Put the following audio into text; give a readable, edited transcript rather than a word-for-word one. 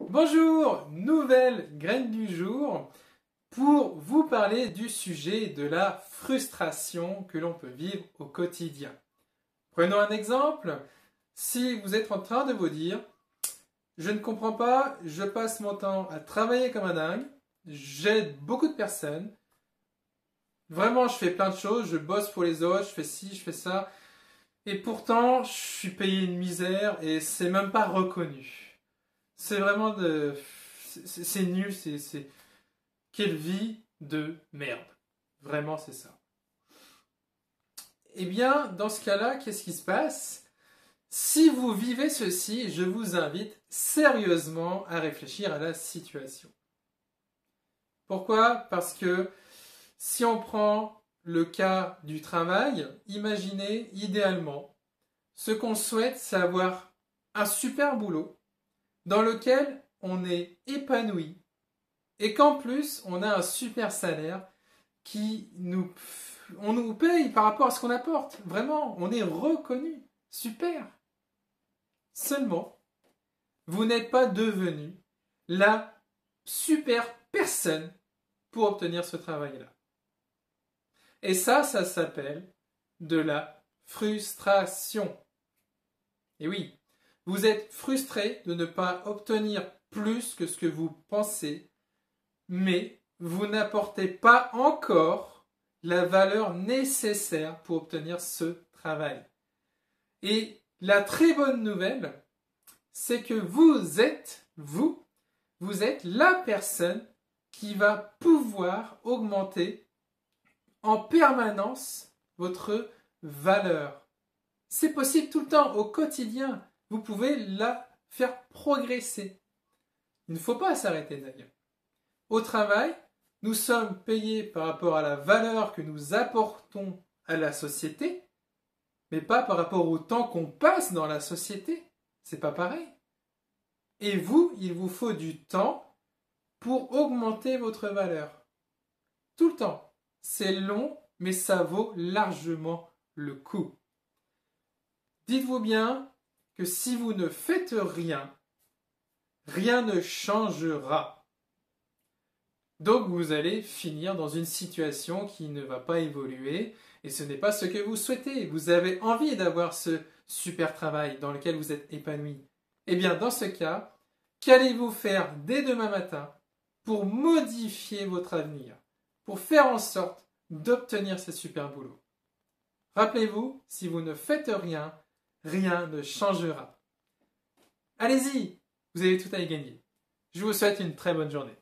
Bonjour, nouvelle graine du jour pour vous parler du sujet de la frustration que l'on peut vivre au quotidien. Prenons un exemple. Si vous êtes en train de vous dire « Je ne comprends pas, je passe mon temps à travailler comme un dingue, j'aide beaucoup de personnes, vraiment je fais plein de choses, je bosse pour les autres, je fais ci, je fais ça, et pourtant je suis payé une misère et c'est même pas reconnu. » C'est vraiment de... C'est nul, c'est... Quelle vie de merde. Vraiment, c'est ça. Eh bien, dans ce cas-là, qu'est-ce qui se passe? Si vous vivez ceci, je vous invite sérieusement à réfléchir à la situation. Pourquoi? Parce que si on prend le cas du travail, imaginez idéalement, ce qu'on souhaite, c'est avoir un super boulot dans lequel on est épanoui et qu'en plus on a un super salaire on nous paye par rapport à ce qu'on apporte. Vraiment, on est reconnu. Super. Seulement, vous n'êtes pas devenu la super personne pour obtenir ce travail-là. Et ça s'appelle de la frustration. Et oui, vous êtes frustré de ne pas obtenir plus que ce que vous pensez, mais vous n'apportez pas encore la valeur nécessaire pour obtenir ce travail. Et la très bonne nouvelle, c'est que vous êtes la personne qui va pouvoir augmenter en permanence votre valeur. C'est possible tout le temps, au quotidien. Vous pouvez la faire progresser. Il ne faut pas s'arrêter d'ailleurs. Au travail, nous sommes payés par rapport à la valeur que nous apportons à la société, mais pas par rapport au temps qu'on passe dans la société. C'est pas pareil. Et vous, il vous faut du temps pour augmenter votre valeur. Tout le temps. C'est long, mais ça vaut largement le coup. Dites-vous bien que si vous ne faites rien, rien ne changera. Donc vous allez finir dans une situation qui ne va pas évoluer et ce n'est pas ce que vous souhaitez. Vous avez envie d'avoir ce super travail dans lequel vous êtes épanoui. Eh bien dans ce cas, qu'allez-vous faire dès demain matin pour modifier votre avenir, pour faire en sorte d'obtenir ce super boulot? Rappelez-vous, si vous ne faites rien, rien ne changera. Allez-y, vous avez tout à y gagner. Je vous souhaite une très bonne journée.